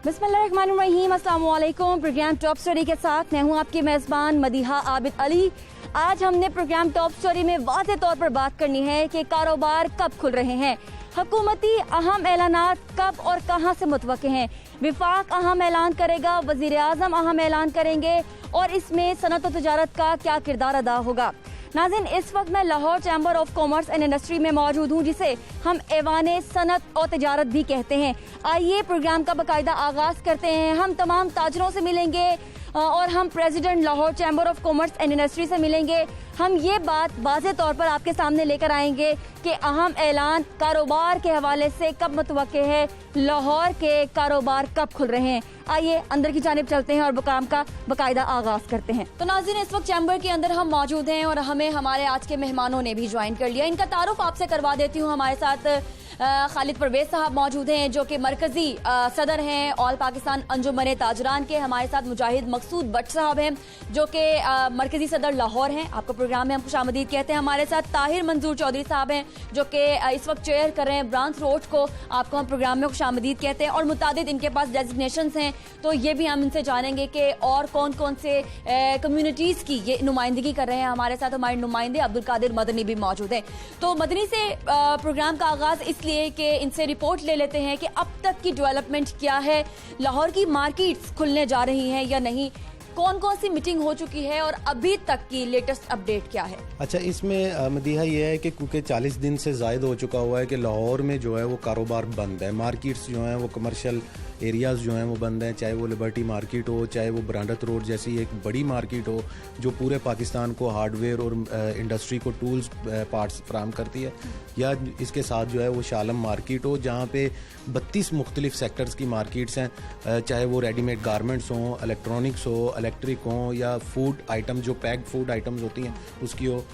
बिस्मिल्लाहिर्रहमानिर्रहीम, अस्सलाम वालेकुम। प्रोग्राम टॉप स्टोरी के साथ मैं हूं आपकी मेज़बान मदीहा आबिद अली। आज हमने प्रोग्राम टॉप स्टोरी में वाज़ेह तौर पर बात करनी है कि कारोबार कब खुल रहे हैं, हुकूमती अहम ऐलानात कब और कहां से मुतवक्के हैं। विफाक अहम ऐलान करेगा, वज़ीर आज़म अहम ऐलान करेंगे और इसमें सनत और तजारत का क्या किरदार अदा होगा। नाज़रीन, इस वक्त मैं Lahore chamber of commerce and industry में मौजूद हूँ, जिसे हम ऐवान सनत और तजारत भी कहते हैं। आइए प्रोग्राम का बाकायदा आगाज करते हैं। हम तमाम ताजरों से मिलेंगे और हम president Lahore chamber of commerce and industry से मिलेंगे। हम ये बात वाज़ेह तौर पर आपके सामने लेकर आएंगे कि अहम ऐलान कारोबार के हवाले से कब मुतवक्के है, लाहौर के कारोबार कब खुल रहे हैं। आइए अंदर की जानिब चलते हैं और प्रोग्राम का बाकायदा आगाज करते हैं। तो नाज़रीन, इस वक्त चैम्बर के अंदर हम मौजूद हैं और हमें हमारे आज के मेहमानों ने भी ज्वाइन कर लिया। इनका तारुफ आपसे करवा देती हूँ। हमारे साथ खालिद परवेज साहब मौजूद हैं, जो कि मरकजी सदर हैं ऑल पाकिस्तान अंजुमन ताजरान के। हमारे साथ मुजाहिद मकसूद भट्ट साहब हैं, जो कि मरकजी सदर लाहौर हैं। आपका प्रोग्राम में हम खुशामदीद कहते हैं। हमारे साथ ताहिर मंजूर चौधरी साहब हैं, जो कि इस वक्त चेयर कर रहे हैं ब्रांच रोड को। आपको हम प्रोग्राम में खुशामदीद कहते हैं और मुतादिद इनके पास डेजिग्नेशंस हैं, तो ये भी हम इनसे जानेंगे कि और कौन कौन से कम्युनिटीज़ की ये नुमाइंदगी कर रहे हैं। हमारे साथ हमारे नुमाइंदे अब्दुल कादिर मदनी भी मौजूद हैं। तो मदनी से प्रोग्राम का आगाज इसलिए कि इनसे रिपोर्ट ले लेते हैं कि अब तक की डेवलपमेंट क्या है, लाहौर की मार्केट्स खुलने जा रही हैं या नहीं, कौन कौन सी मीटिंग हो चुकी है और अभी तक की लेटेस्ट अपडेट क्या है। अच्छा, इसमें मदीहा ये है कि क्योंकि 40 दिन से ज़ायद हो चुका हुआ है कि लाहौर में जो है वो कारोबार बंद है। मार्केट्स जो हैं वो कमर्शियल एरियाज़ जो हैं वो बंद हैं, चाहे वो लिबर्टी मार्केट हो, चाहे वो ब्रांडत रोड जैसी एक बड़ी मार्केट हो जो पूरे पाकिस्तान को हार्डवेयर और इंडस्ट्री को टूल्स पार्ट्स फराहम करती है, या इसके साथ जो है वो शालम मार्केट हो जहाँ पे 32 मुख्तलिफ सेक्टर्स की मार्केट्स हैं, चाहे वो रेडीमेड गारमेंट्स हों, इलेक्ट्रॉनिक्स हो, इलेक्ट्रिक हों, या फूड आइटम जो पैक्ड फूड आइटम्स होती हैं उसकी हो।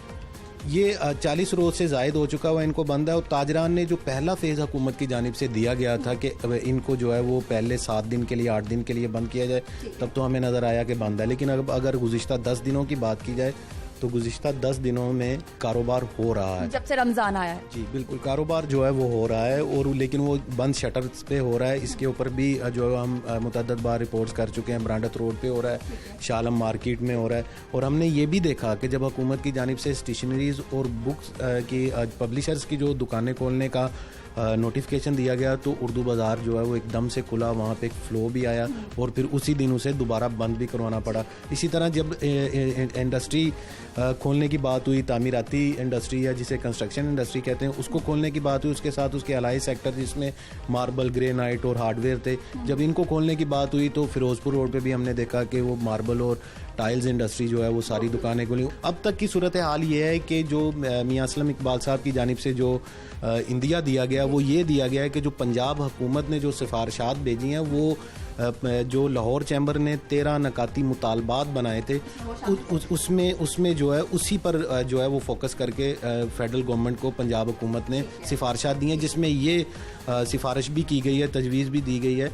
ये 40 रोज से ज़ायद हो चुका हुआ इनको बंद है। और ताजरान ने जो पहला फेज़ हुकूमत की जानिब से दिया गया था कि इनको जो है वो पहले 7 दिन के लिए 8 दिन के लिए बंद किया जाए, तब तो हमें नज़र आया कि बंद है। लेकिन अब अगर गुज़िश्ता 10 दिनों की बात की जाए तो गुज़िश्ता 10 दिनों में कारोबार हो रहा है, जब से रमज़ान आया है। जी बिल्कुल, कारोबार जो है वो हो रहा है, और लेकिन वो बंद शटर्स पे हो रहा है। इसके ऊपर भी जो हम मुतअद्दिद बार रिपोर्ट्स कर चुके हैं। ब्रांडत रोड पे हो रहा है, शालम मार्केट में हो रहा है। और हमने ये भी देखा कि जब हुकूमत की जानिब से स्टेशनरीज और बुक्स की पब्लिशर्स की जो दुकानें खोलने का नोटिफिकेशन दिया गया, तो उर्दू बाज़ार जो है वो एकदम से खुला, वहाँ पे एक फ़्लो भी आया और फिर उसी दिन उसे दोबारा बंद भी करवाना पड़ा। इसी तरह जब इंडस्ट्री खोलने की बात हुई, तामीराती इंडस्ट्री या जिसे कंस्ट्रक्शन इंडस्ट्री कहते हैं, उसको खोलने की बात हुई, उसके साथ उसके अलाई सेक्टर जिसमें मार्बल, ग्रेनाइट और हार्डवेयर थे, जब इनको खोलने की बात हुई तो फिरोजपुर रोड पे भी हमने देखा कि वो मार्बल और टाइल्स इंडस्ट्री जो है वो सारी दुकानें खुली। अब तक की सूरत हाल ये है कि जो मियां असलम इकबाल साहब की जानिब से जो इंदिया दिया गया, वो ये दिया गया है कि जो पंजाब हुकूमत ने जो सिफारिशात भेजी हैं, वो जो लाहौर चैम्बर ने 13 नकाती मुतालबात बनाए थे, उसमें जो है उसी पर जो है वो फोकस करके फेडरल गवर्नमेंट को पंजाब हुकूमत ने सिफारिशात दी हैं, जिसमें ये सिफारिश भी की गई है, तजवीज़ भी दी गई है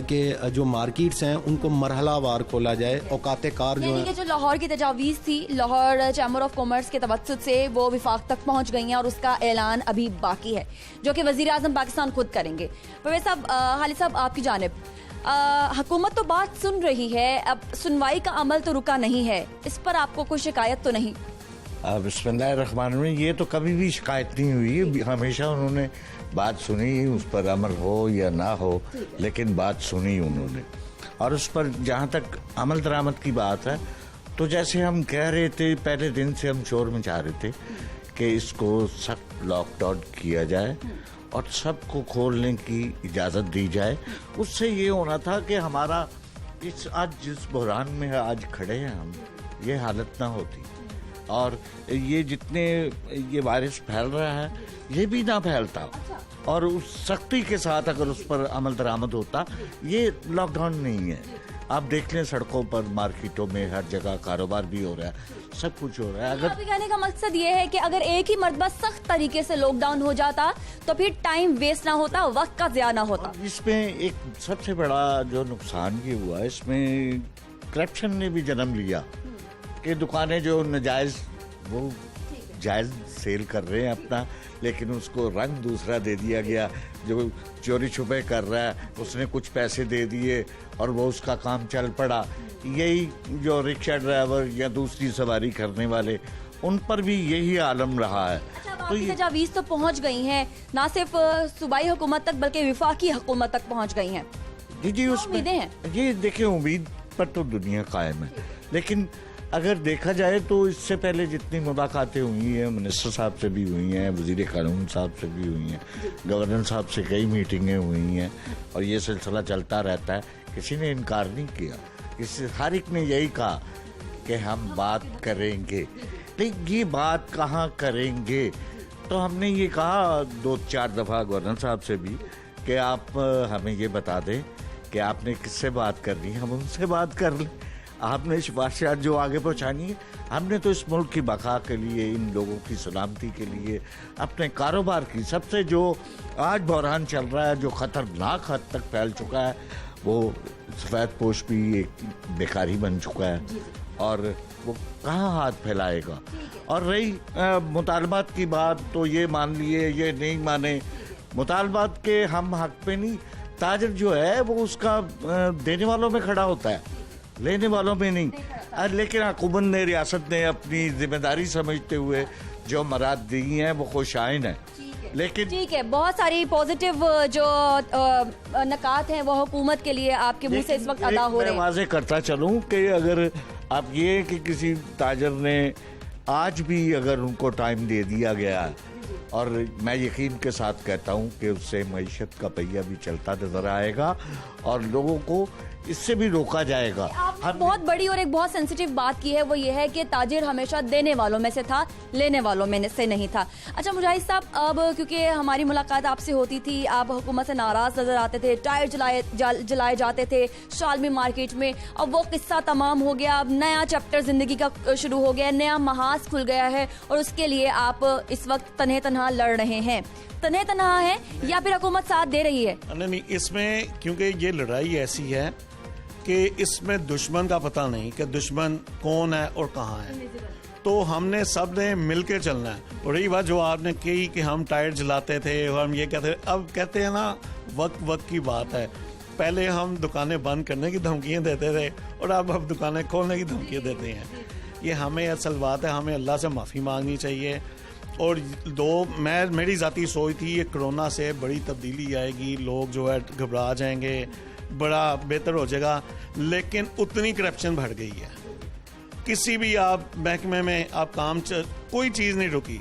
कि जो मार्केट्स हैं उनको मरहलावार खोला जाए। औकात कार जो लाहौर की तजावीज़ थी लाहौर चैम्बर ऑफ कॉमर्स के तवस्सुत से, वो विफाक तक पहुँच गई हैं और उसका ऐलान अभी बाकी है, जो कि वज़ीर आज़म पाकिस्तान खुद करेंगे। परवेज़ साहब, खालिद साहब, आपकी जानिब हुकूमत तो बात सुन रही है, अब सुनवाई का अमल तो रुका नहीं है, इस पर आपको कोई शिकायत तो नहीं? बिस्मिल्लाहिर्रहमानिर्रहीम, ये तो कभी भी शिकायत नहीं हुई, हमेशा उन्होंने बात सुनी, उस पर अमल हो या ना हो, लेकिन बात सुनी उन्होंने। और उस पर जहाँ तक अमल दरामद की बात है, तो जैसे हम कह रहे थे, पहले दिन से हम शोर मचा रहे थे कि इसको सख्त लॉकडाउन किया जाए और सबको खोलने की इजाज़त दी जाए। उससे ये होना था कि हमारा इस आज जिस बहरान में आज खड़े हैं हम, ये हालत ना होती, और ये जितने ये वायरस फैल रहा है ये भी ना फैलता, और उस सख्ती के साथ अगर उस पर अमल दरामद होता। ये लॉकडाउन नहीं है, आप देख लें सड़कों पर, मार्केटों में, हर जगह कारोबार भी हो रहा है, सब कुछ हो रहा है। अगर कहने का मकसद ये है कि अगर एक ही मरतबा सख्त तरीके से लॉकडाउन हो जाता तो फिर टाइम वेस्ट ना होता, वक्त का ज़िया ना होता। इसमें एक सबसे बड़ा जो नुकसान ये हुआ, इसमें करप्शन ने भी जन्म लिया कि दुकानें जो नजायज वो जायज़ सेल कर रहे हैं अपना, लेकिन उसको रंग दूसरा दे दिया गया। जो चोरी छुपे कर रहा है उसने कुछ पैसे दे दिए और वो उसका काम चल पड़ा। यही जो रिक्शा ड्राइवर या दूसरी सवारी करने वाले, उन पर भी यही आलम रहा है। तो ये तजावीज़ तो पहुंच गई हैं, ना सिर्फ सूबाई हुकूमत तक बल्कि विफाकी हुकूमत तक पहुंच गई हैं। जी उसमें उम्मीदें हैं। ये देखिए, उम्मीद पर तो दुनिया कायम है, लेकिन अगर देखा जाए तो इससे पहले जितनी मुलाकातें हुई हैं, मिनिस्टर साहब से भी हुई हैं, वज़ीर कानून साहब से भी हुई हैं, गवर्नर साहब से कई मीटिंगें हुई हैं और ये सिलसिला चलता रहता है। किसी ने इनकार नहीं किया, हर एक ने यही कहा कि हम बात करेंगे। लेकिन ये बात कहाँ करेंगे, तो हमने ये कहा 2-4 दफ़ा गवर्नर साहब से भी कि आप हमें ये बता दें कि आपने किससे बात करनी है, हम उनसे बात कर लें। आपने सिफारिशात जो आगे पहुंचानी है, हमने तो इस मुल्क की बका के लिए, इन लोगों की सलामती के लिए, अपने कारोबार की, सबसे जो आज बहरान चल रहा है, जो ख़तरनाक हद तक फैल चुका है, वो सफ़ेद पोश भी एक बेकारी बन चुका है और वो कहाँ हाथ फैलाएगा। और रही मुतालबात की बात, तो ये मान लिए ये नहीं माने, मुतालबात के हम हक पे नहीं। ताजर जो है वो उसका देने वालों में खड़ा होता है, लेने वालों में नहीं। लेकिन हुकूमत ने, रियासत ने अपनी जिम्मेदारी समझते हुए जो मराद दी हैं वो खुशाइन है। लेकिन ठीक है, बहुत सारी पॉजिटिव जो नकात हैं वो हुकूमत के लिए आपके मुंह से इस वक्त अदा हो रहे हैं। मैं वाज़ेह करता चलूं कि अगर आप ये कि किसी ताजर ने आज भी अगर उनको टाइम दे दिया गया है, और मैं यकीन के साथ कहता हूं कि उससे मईशत का पहिया भी चलता नजर आएगा और लोगों को इससे भी रोका जाएगा। आपने बहुत बड़ी और एक बहुत सेंसिटिव बात की है, वो ये है कि ताजिर हमेशा देने वालों में से था, लेने वालों में से नहीं था। अच्छा मुजाहिद साहब, अब क्योंकि हमारी मुलाकात आपसे होती थी, आप हुकूमत से नाराज नजर आते थे, टायर जलाए जाते थे शालमी मार्केट में, अब वो किस्सा तमाम हो गया, अब नया चैप्टर जिंदगी का शुरू हो गया, नया महाज खुल गया है और उसके लिए आप इस वक्त तन्हे तन्हा लड़ रहे हैं। तन्हे तन्हा है या फिर हुकूमत साथ दे रही है? नहीं, इसमें क्योंकि ये लड़ाई ऐसी है कि इसमें दुश्मन का पता नहीं कि दुश्मन कौन है और कहाँ है, तो हमने सब ने मिल के चलना है। और रही बात जो आपने कही कि हम टायर जलाते थे और हम ये कहते थे, अब कहते हैं ना वक्त की बात है। पहले हम दुकानें बंद करने की धमकियाँ देते थे और अब दुकानें खोलने की धमकियाँ देते हैं। ये हमें असल बात है, हमें अल्लाह से माफ़ी मांगनी चाहिए। और मेरी ज़ाती सोच थी ये कोरोना से बड़ी तब्दीली आएगी, लोग जो है घबरा जाएंगे, बड़ा बेहतर हो जाएगा, लेकिन उतनी करप्शन बढ़ गई है। किसी भी आप महकमे में आप कोई चीज़ नहीं रुकी,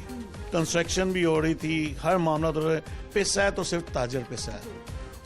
कंस्ट्रक्शन भी हो रही थी, हर मामला तो पैसा है तो सिर्फ ताजर पैसा है,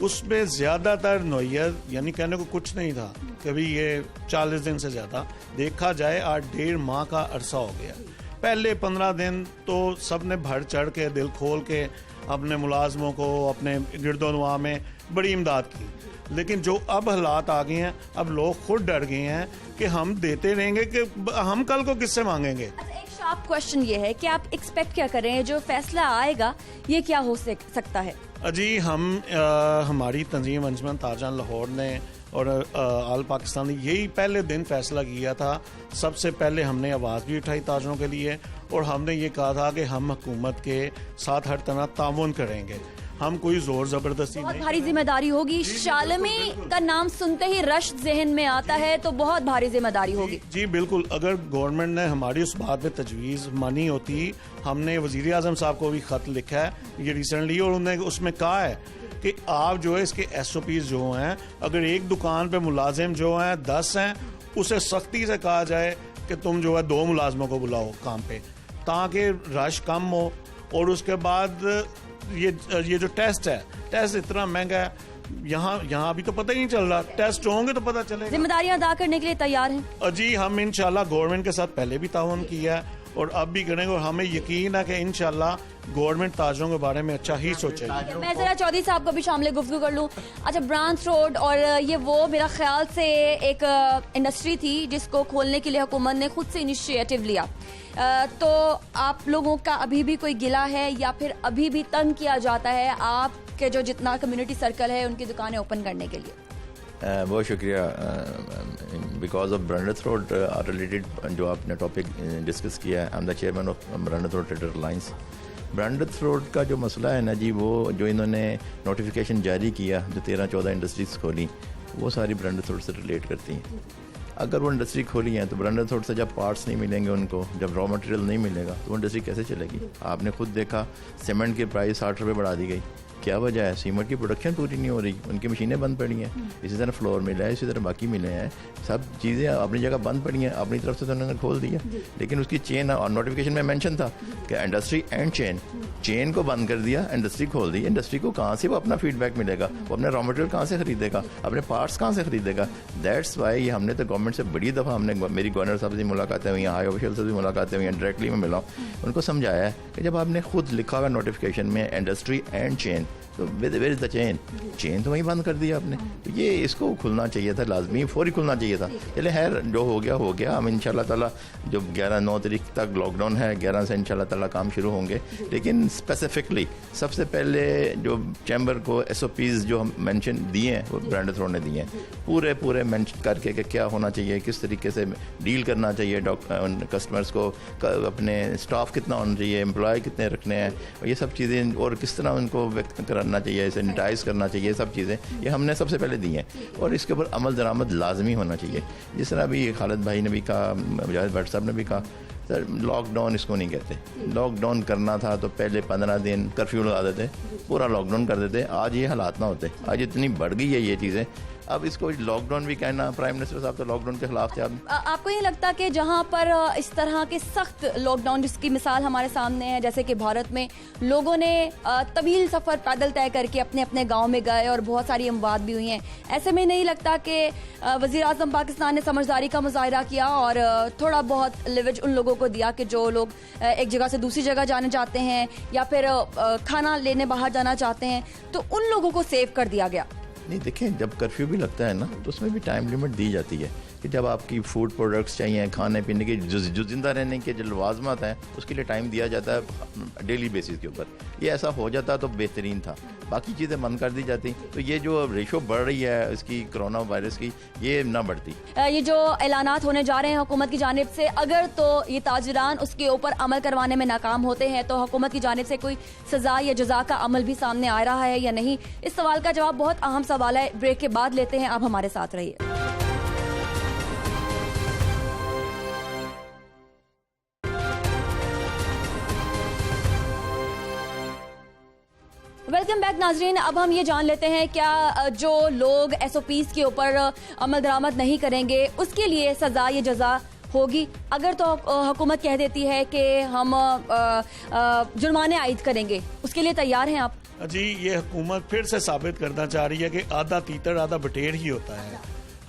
उसमें ज़्यादातर नौयत यानी कहने को कुछ नहीं था। कभी ये 40 दिन से ज़्यादा देखा जाए 8-1.5 माह का अरसा हो गया। पहले 15 दिन तो सब ने बढ़ चढ़ के दिल खोल के अपने मुलाजमों को, अपने गिरदोनवा में बड़ी इमदाद की, लेकिन जो अब हालात आ गए हैं, अब लोग खुद डर गए हैं कि हम देते रहेंगे कि हम कल को किससे मांगेंगे। अच्छा, एक शार्प क्वेश्चन ये है कि आप एक्सपेक्ट क्या कर रहे हैं, जो फैसला आएगा ये क्या हो सकता है? जी हमारी तंजीम अंजुमन ताजरान लाहौर ने और आल पाकिस्तान ने यही पहले दिन फैसला किया था। सबसे पहले हमने आवाज़ भी उठाई ताजरों के लिए और हमने ये कहा था कि हम हुकूमत के साथ हर तरह ताउन करेंगे, हम कोई जोर जबरदस्ती बहुत नहीं। भारी जिम्मेदारी होगी। शालमी का नाम सुनते ही रश जहन में आता है, तो बहुत भारी जिम्मेदारी होगी। जी बिल्कुल, अगर गवर्नमेंट ने हमारी उस बात पे तजवीज़ मानी होती, हमने वज़ीर आज़म साहब को भी ख़त लिखा है ये रिसेंटली, और उन्होंने उसमें कहा है कि आप जो है इसके SOPs जो हैं, अगर एक दुकान पे मुलाजिम जो हैं 10 हैं, उसे सख्ती से कहा जाए कि तुम जो है 2 मुलाजमों को बुलाओ काम पे, ताकि रश कम हो। और उसके बाद ये जो टेस्ट है, टेस्ट इतना महंगा है, यहाँ अभी तो पता ही नहीं चल रहा, टेस्ट होंगे तो पता चलेगा। जिम्मेदारियां अदा करने के लिए तैयार हैं? जी हम इंशाल्लाह गवर्नमेंट के साथ पहले भी ताउन किया है और अब भी करेंगे, और हमें यकीन है कि इंशाल्लाह गवर्नमेंट ताजरों के बारे में अच्छा ही सोचेगी। मैं जरा चौधरी साहब को भी शामिल गुफ्तगू कर लूँ। अच्छा, ब्रांच रोड और ये वो मेरा ख्याल से एक इंडस्ट्री थी जिसको खोलने के लिए हुकूमत ने खुद से इनिशिएटिव लिया, तो आप लोगों का अभी भी कोई गिला है या फिर अभी भी तंग किया जाता है आपके जो जितना कम्युनिटी सर्कल है उनकी दुकानें ओपन करने के लिए? बहुत शुक्रिया। Because of branded road related जो आपने टॉपिक डिस्कस किया है, I am the chairman of branded road trader alliance. Branded road का जो मसला है ना जी, वो जो इन्होंने नोटिफिकेशन जारी किया, जो 13-14 इंडस्ट्रीज खोली, वो सारी ब्रांडेड रोड से रिलेट करती हैं। अगर वो इंडस्ट्री खोली है तो ब्रांडेड रोड से जब पार्ट्स नहीं मिलेंगे उनको, जब रॉ मटेरियल नहीं मिलेगा, तो वो इंडस्ट्री कैसे चलेगी? आपने खुद देखा सीमेंट की प्राइस 60 रुपये बढ़ा दी गई। क्या वजह है? सीमेंट की प्रोडक्शन पूरी नहीं हो रही, उनकी मशीनें बंद पड़ी हैं। इसी तरह फ्लोर मिला है, इसी तरह बाकी मिले हैं, सब चीज़ें अपनी जगह बंद पड़ी हैं। अपनी तरफ से तो उन्होंने खोल दिया, लेकिन उसकी चेन, और नोटिफिकेशन में मेंशन था कि इंडस्ट्री एंड चेन को बंद कर दिया, इंडस्ट्री खोल दी। इंडस्ट्री को कहाँ से वो अपना फीडबैक मिलेगा? वो अपने रॉ मटेरियल कहाँ से खरीदेगा? अपने पार्ट्स कहाँ से खरीदेगा? दैट्स वाई हमने तो गवर्नमेंट से बड़ी दफ़ा, हमने मेरी गवर्नर साहब से मुलाकातें हुई हैं, हाई ऑफिशियल से भी मुलाकातें हुई हैं, डायरेक्टली में मिला हूँ, उनको समझाया है कि जब आपने खुद लिखा हुआ नोटिफिकेशन में इंडस्ट्री एंड चेन, तो वेयर इज द चेन तो वहीं बंद कर दिया आपने। तो ये इसको खुलना चाहिए था, लाजमी फौरी खुलना चाहिए था। चले खैर, जो हो गया। हम इंशाल्लाह ताला जो 11-9 तारीख तक लॉकडाउन है, 11 से इंशाल्लाह ताला काम शुरू होंगे। लेकिन स्पेसिफिकली सबसे पहले जो चैम्बर को SOPs जो हम मेंशन दिए हैं, वो ब्रांडेड रोड ने दिए हैं, पूरे मेंशन करके कि क्या होना चाहिए, किस तरीके से डील करना चाहिए कस्टमर्स को, अपने स्टाफ कितना होना चाहिए, एम्प्लॉय कितने रखने हैं, ये सब चीज़ें, और किस तरह उनको व्यक्त करना चाहिए, सैनिटाइज करना चाहिए, सब चीज़ें ये हमने सबसे पहले दी हैं। और इसके ऊपर अमल दरामद लाजमी होना चाहिए। जिस तरह अभी खालिद भाई ने भी कहा, मुजाहिद भट्ट साहब ने भी कहा, सर लॉकडाउन इसको नहीं कहते। लॉकडाउन करना था तो पहले 15 दिन कर्फ्यू लगा देते, पूरा लॉकडाउन कर देते। आज ये हालात ना होते, आज इतनी बढ़ गई है ये चीज़ें, अब इसको लॉकडाउन भी कहना। प्राइम मिनिस्टर साहब तो लॉकडाउन के खिलाफ थे। आपको ये लगता कि जहां पर इस तरह के सख्त लॉकडाउन, जिसकी मिसाल हमारे सामने है, जैसे कि भारत में लोगों ने तवील सफ़र पैदल तय करके अपने अपने गांव में गए और बहुत सारी अमवात भी हुई हैं, ऐसे में नहीं लगता कि वज़ीर आज़म पाकिस्तान ने समझदारी का मुजाहिरा किया और थोड़ा बहुत लिवरेज उन लोगों को दिया कि जो लोग एक जगह से दूसरी जगह जाने चाहते हैं या फिर खाना लेने बाहर जाना चाहते हैं, तो उन लोगों को सेव कर दिया गया? नहीं, देखें, जब कर्फ्यू भी लगता है ना, तो उसमें भी टाइम लिमिट दी जाती है कि जब आपकी फूड प्रोडक्ट्स चाहिए, खाने पीने की जो जिंदा रहने के जो लवाजमात हैं, उसके लिए टाइम दिया जाता है डेली बेसिस के ऊपर। ये ऐसा हो जाता तो बेहतरीन था, बाकी चीज़ें बंद कर दी जाती तो ये जो रेशो बढ़ रही है इसकी कोरोना वायरस की, ये ना बढ़ती। ये जो ऐलानात होने जा रहे हैं हुकूमत की जानिब से, अगर तो ये ताजिरान उसके ऊपर अमल करवाने में नाकाम होते हैं, तो हुकूमत की जानिब से कोई सजा या जजा का अमल भी सामने आ रहा है या नहीं? इस सवाल का जवाब बहुत अहम सवाल है। ब्रेक के बाद लेते हैं, आप हमारे साथ रहिए। वेलकम बैक नाजरीन। अब हम ये जान लेते हैं, क्या जो लोग SOPs के ऊपर अमल दरामद नहीं करेंगे उसके लिए सजा या जजा होगी? अगर तो हुकूमत कह देती है कि हम जुर्माने आयद करेंगे, उसके लिए तैयार हैं आप? जी, ये हुकूमत फिर से साबित करना चाह रही है कि आधा तीतर आधा बटेर ही होता है।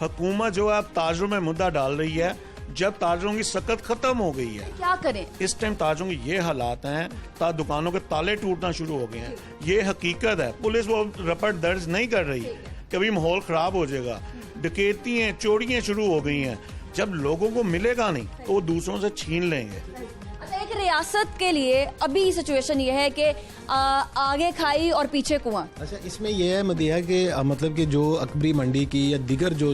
हुकूमत जो है अब ताजरों में मुद्दा डाल रही है, जब ताजरों की सकत खत्म हो गई है। क्या करें? इस टाइम ताजरों के ये हालात हैं, दुकानों के ताले टूटना शुरू हो गए हैं। ये हकीकत है। पुलिस वो रिपोर्ट दर्ज नहीं कर रही, कभी माहौल खराब हो जाएगा। डकैतियां, चोरियां शुरू हो गई हैं। जब लोगों को मिलेगा नहीं तो वो दूसरों से छीन लेंगे। एक रियासत के लिए अभी सिचुएशन ये है कि आगे खाई और पीछे कुआं। अच्छा, इसमें यह है मदिया कि मतलब कि जो अकबरी मंडी की या दिगर जो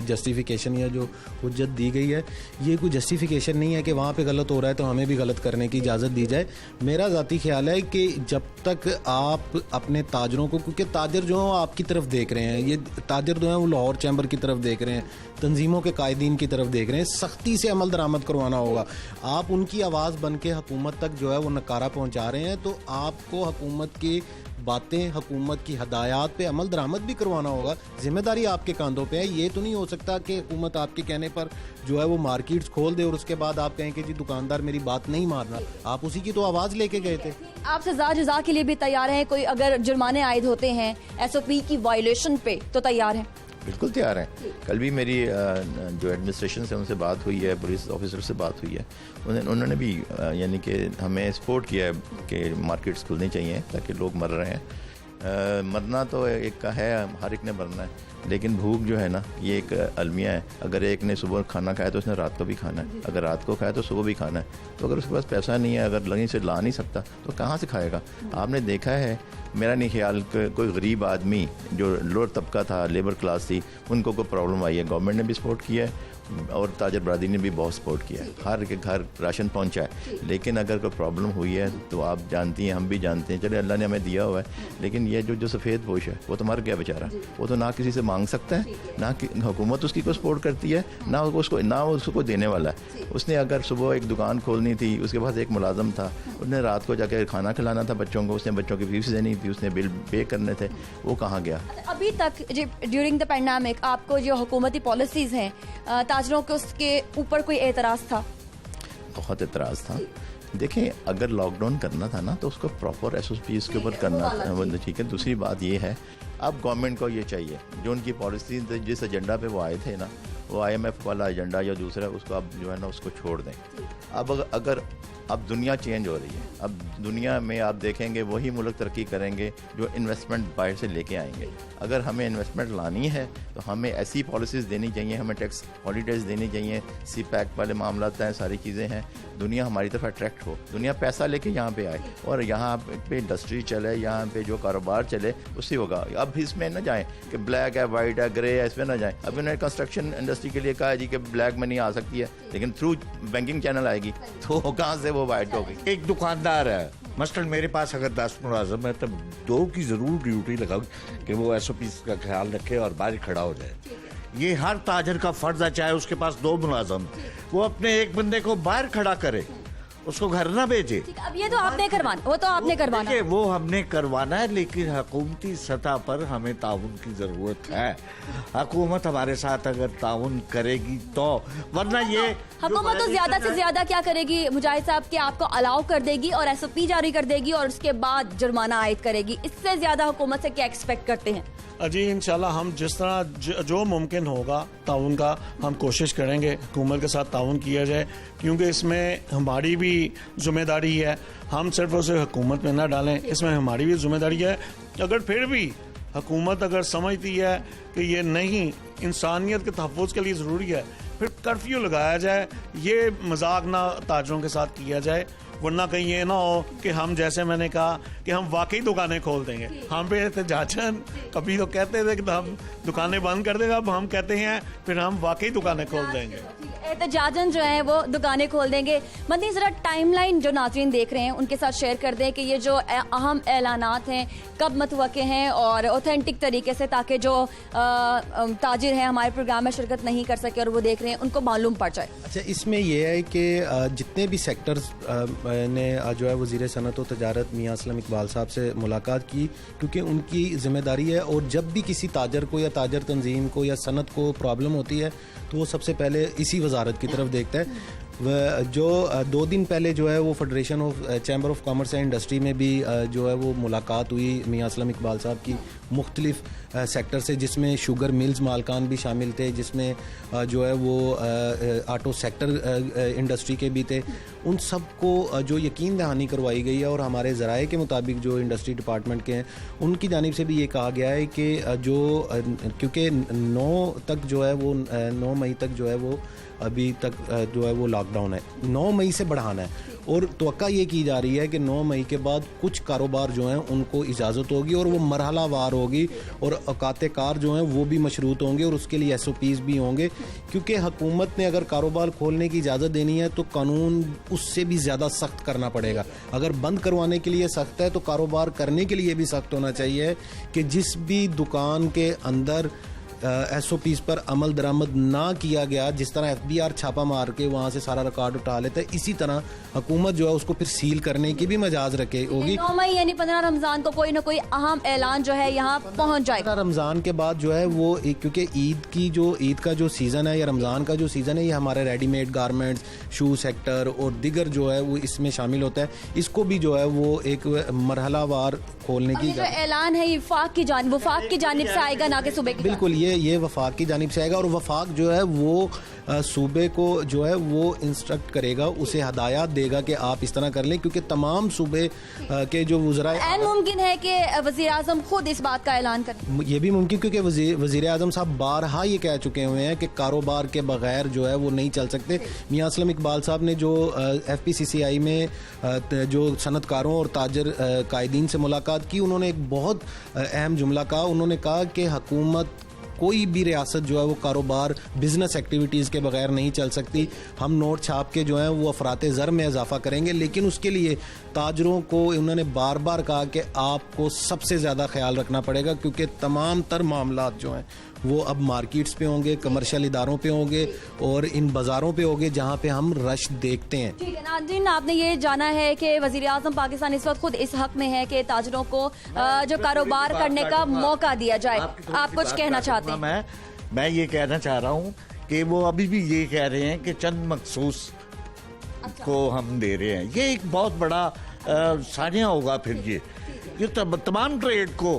जस्टिफिकेशन या जो हुज्जत दी गई है, ये कोई जस्टिफिकेशन नहीं है कि वहाँ पे गलत हो रहा है तो हमें भी गलत करने की इजाज़त दी जाए। मेरा ज़ाती ख्याल है कि जब तक आप अपने ताजरों को, क्योंकि ताजर जो हैं आपकी तरफ देख रहे हैं, ये ताजर जो हैं वो लाहौर चैम्बर की तरफ देख रहे हैं, तंजीमों के कायदीन की तरफ देख रहे हैं, सख्ती से अमल दरामद करवाना होगा। आप उनकी आवाज़ बन के हुकूमत तक जो है वो नकारा पहुँचा रहे हैं, तो आपको हुकूमत की बातें, हुकूमत की हदायत पे अमल दरामद भी करवाना होगा। जिम्मेदारी आपके कंधों पे है। ये तो नहीं हो सकता कि हुकूमत आपके कहने पर जो है वो मार्केट्स खोल दे और उसके बाद आप कहें कि जी दुकानदार मेरी बात नहीं मान रहा। आप उसी की तो आवाज़ लेके गए थे। आप सजा जजा के लिए भी तैयार हैं? कोई अगर जुर्माने आयद होते हैं SOP की वायलेशन पे तो तैयार हैं? बिल्कुल तैयार हैं। कल भी मेरी जो एडमिनिस्ट्रेशन से उनसे बात हुई है, पुलिस ऑफिसर से बात हुई है, उन्होंने भी यानी कि हमें सपोर्ट किया है कि मार्केट्स खुलनी चाहिए ताकि लोग मर रहे हैं। मरना तो एक का है, हर एक ने मरना है, लेकिन भूख जो है ना ये एक अलमिया है। अगर एक ने सुबह खाना खाया तो उसने रात को भी खाना है, अगर रात को खाया तो सुबह भी खाना है। तो अगर उसके पास पैसा नहीं है, अगर कहीं से ला नहीं सकता तो कहाँ से खाएगा? आपने देखा है, मेरा नहीं ख्याल कोई गरीब आदमी जो लोअर तबका था, लेबर क्लास थी, उनको कोई प्रॉब्लम आई है, गवर्नमेंट ने भी सपोर्ट किया है और ताजर बरादरी ने भी बहुत सपोर्ट किया है, हर के घर राशन पहुंचा है। लेकिन अगर कोई प्रॉब्लम हुई है तो आप जानती हैं, हम भी जानते हैं, चले अल्लाह ने हमें दिया हुआ है, लेकिन ये जो सफ़ेद पोश है वो तो मर गया बेचारा। वो तो ना किसी से मांग सकता है, ना हुकूमत उसकी को सपोर्ट करती है, ना उसको देने वाला है। उसने अगर सुबह एक दुकान खोलनी थी, उसके पास एक मुलाजम था, उसने रात को जाकर खाना खिलाना था बच्चों को, उसने बच्चों की फीस देनी थी, उसने बिल पे करने थे, वो कहाँ गया? अभी तक ड्यूरिंग द पैंडेमिक आपको जो हुकूमती पॉलिसीज़ हैं ताजरों के, उसके ऊपर कोई एतराज़ था? बहुत एतराज़ था। देखें, अगर लॉकडाउन करना था ना तो उसको प्रॉपर SOP के ऊपर करना था, ठीक है। दूसरी बात ये है, अब गवर्नमेंट को ये चाहिए, जो उनकी पॉलिसी जिस एजेंडा पे वो आए थे ना, वो IMF वाला एजेंडा या दूसरा, उसको अब जो है ना उसको छोड़ दें। अब दुनिया चेंज हो रही है, अब दुनिया में आप देखेंगे वही मुल्क तरक्की करेंगे जो इन्वेस्टमेंट बाहर से लेके आएंगे। अगर हमें इन्वेस्टमेंट लानी है तो हमें ऐसी पॉलिसीज़ देनी चाहिए, हमें टैक्स हॉलीडेज देनी चाहिए, CPEC वाले मामला हैं, सारी चीज़ें हैं, दुनिया हमारी तरफ अट्रैक्ट हो, दुनिया पैसा लेके यहाँ पे आए और यहाँ पे इंडस्ट्री चले, यहाँ पे जो कारोबार चले उससे होगा। अब इसमें ना जाएं कि ब्लैक है, वाइट है, ग्रे है, इसमें ना जाएं। अब इन्होंने कंस्ट्रक्शन इंडस्ट्री के लिए कहा है जी कि ब्लैक में नहीं आ सकती है, लेकिन थ्रू बैंकिंग चैनल आएगी, तो कहाँ से वो वाइट हो गई? एक दुकानदार है, मसलन मेरे पास अगर 10 मुलाजम है, तब 2 की ज़रूर ड्यूटी लगाऊं कि वो SOP का ख्याल रखे और बाहर खड़ा हो जाए। ये हर ताजर का फर्ज है, चाहे उसके पास 2 मुलाजम, वो अपने एक बंदे को बाहर खड़ा करे, उसको घर ना भेजे। अब ये तो आपने करवाना, वो तो आपने करवाना है। वो हमने करवाना है, लेकिन हुकूमती सतह पर हमें ताउन की जरूरत है। हुकूमत हमारे साथ अगर ताउन करेगी तो, वरना ये हुकूमत तो ज्यादा से ज्यादा क्या करेगी मुजाहिद साहब, कि आपको अलाउ कर देगी और SOP जारी कर देगी और उसके बाद जुर्माना आयद करेगी। इससे ज्यादा हुकूमत से क्या एक्सपेक्ट करते हैं? जी इंशाल्लाह हम जिस तरह जो मुमकिन होगा ताउन का हम कोशिश करेंगे, हुकूमत के साथ ताउन किया जाए, क्योंकि इसमें हमारी भी जिम्मेदारी है। हम सिर्फ उसे हुकूमत में ना डालें, इसमें हमारी भी जिम्मेदारी है। अगर फिर भी हुकूमत अगर समझती है कि ये नहीं इंसानियत के तहफ़्फ़ुज़ के लिए ज़रूरी है, फिर कर्फ्यू लगाया जाए, ये मजाक ना ताजरों के साथ किया जाए, वरना कहीं ये ना हो कि हम, जैसे मैंने कहा कि हम वाकई दुकानें खोल देंगे। हम पे एहतजाजन कभी तो कहते थे कि हम दुकानें बंद कर देंगे, अब हम कहते हैं फिर हम वाकई दुकानें खोल देंगे। एहतजाजन जो है वो दुकानें खोल देंगे। मदनी जरा टाइमलाइन जो नाज़रीन देख रहे हैं उनके साथ शेयर कर दें कि ये जो अहम ऐलानात हैं कब मतवक्के हैं और ऑथेंटिक तरीके से, ताकि जो ताजिर हैं हमारे प्रोग्राम में शिरकत नहीं कर सके और वो देख रहे हैं उनको मालूम पड़ जाए। अच्छा, इसमें यह है कि जितने भी सेक्टर्स ने जो है वज़ीर सनअत व तजारत मियां असलम इकबाल साहब से मुलाकात की, क्योंकि उनकी जिम्मेदारी है, और जब भी किसी ताजर को या ताजर तंजीम को या सनत को प्रॉब्लम होती है तो वो सबसे पहले इसी वजारत की तरफ देखता है। जो 2 दिन पहले जो है वो federation of chamber of commerce and industry में भी जो है वो मुलाकात हुई मियां असलम इकबाल साहब की मुख्तलिफ सेक्टर से, जिसमें शुगर मिल्स मालकान भी शामिल थे, जिसमें जो है वो ऑटो सेक्टर इंडस्ट्री के भी थे। उन सब को जो यकीन दहानी करवाई गई है, और हमारे ज़राए के मुताबिक जो इंडस्ट्री डिपार्टमेंट के हैं उनकी जानिब से भी ये कहा गया है कि जो क्योंकि 9 तक जो है वो 9 मई तक जो है वो अभी तक जो है वो लॉकडाउन है, 9 मई से बढ़ाना है, और तवक्का ये की जा रही है कि 9 मई के बाद कुछ कारोबार जो हैं उनको इजाज़त होगी और वो मरहलावार होगी, और औकात कार जो हैं वो भी मशरूत होंगे और उसके लिए SOPs भी होंगे। क्योंकि हुकूमत ने अगर कारोबार खोलने की इजाज़त देनी है तो कानून उससे भी ज़्यादा सख्त करना पड़ेगा। अगर बंद करवाने के लिए सख्त है तो कारोबार करने के लिए भी सख्त होना चाहिए कि जिस भी दुकान के अंदर SOPs पर अमल दरामद ना किया गया, जिस तरह FBR छापा मार के वहाँ से सारा रिकॉर्ड उठा लेता है, इसी तरह हुकूमत जो है उसको फिर सील करने की भी मजाज रखे होगी। 9 मई यानी 15 रमज़ान को कोई ना कोई अहम ऐलान जो है यहाँ पहुँच जाएगा। रमज़ान के बाद जो है वो क्योंकि ईद का जो सीज़न है या रमज़ान का जो सीज़न है, ये हमारे रेडीमेड गारमेंट्स, शू सेक्टर और दिगर जो है वो इसमें शामिल होता है। इसको भी जो है वो एक मरहलावार खोलने की जो ऐलान है वफाक की जानिब से आएगा, ना कि सूबे की। बिल्कुल, ये ये वफाक की जानिब से आएगा और वफाक जो है वो सूबे को जो है वो इंस्ट्रक्ट करेगा, उसे हदायत देगा कि आप इस तरह कर लें, क्योंकि तमाम सूबे के जो वज़रा ऐन मुमकिन है कि वज़ीर आज़म खुद इस बात का ऐलान करें। ये भी मुमकिन, क्योंकि वज़ीर आज़म साहब बारहा ये कह चुके हुए हैं कि कारोबार के बगैर जो है वो नहीं चल सकते। मियां असलम इकबाल साहब ने जो FPCCI में जो सनतकारों और ताजर कायदीन से मुलाकात की, उन्होंने एक बहुत अहम जुमला कहा। उन्होंने कहा कि हुकूमत कोई भी रियासत जो है वो कारोबार बिजनेस एक्टिविटीज़ के बगैर नहीं चल सकती। हम नोट छाप के जो है वो अफराते ज़र में इजाफा करेंगे, लेकिन उसके लिए ताजरों को उन्होंने बार बार कहा कि आपको सबसे ज़्यादा ख्याल रखना पड़ेगा, क्योंकि तमाम तर मामलात जो हैं वो अब मार्केट्स पे होंगे, कमर्शियल इदारों पे होंगे और इन बाज़ारों पे होंगे जहाँ पे हम रश देखते हैं। ठीक है नाज़रीन, आपने ये जाना है कि वज़ीर आज़म पाकिस्तान इस वक्त खुद इस हक में है कि ताजरों को जो कारोबार करने का मौका दिया जाए। आप कुछ कहना चाहते हैं? मैं ये कहना चाह रहा हूँ कि वो अभी भी ये कह रहे हैं कि चंद मखसूस को हम दे रहे हैं। ये एक बहुत बड़ा सानिया होगा। फिर ये तमाम ट्रेड को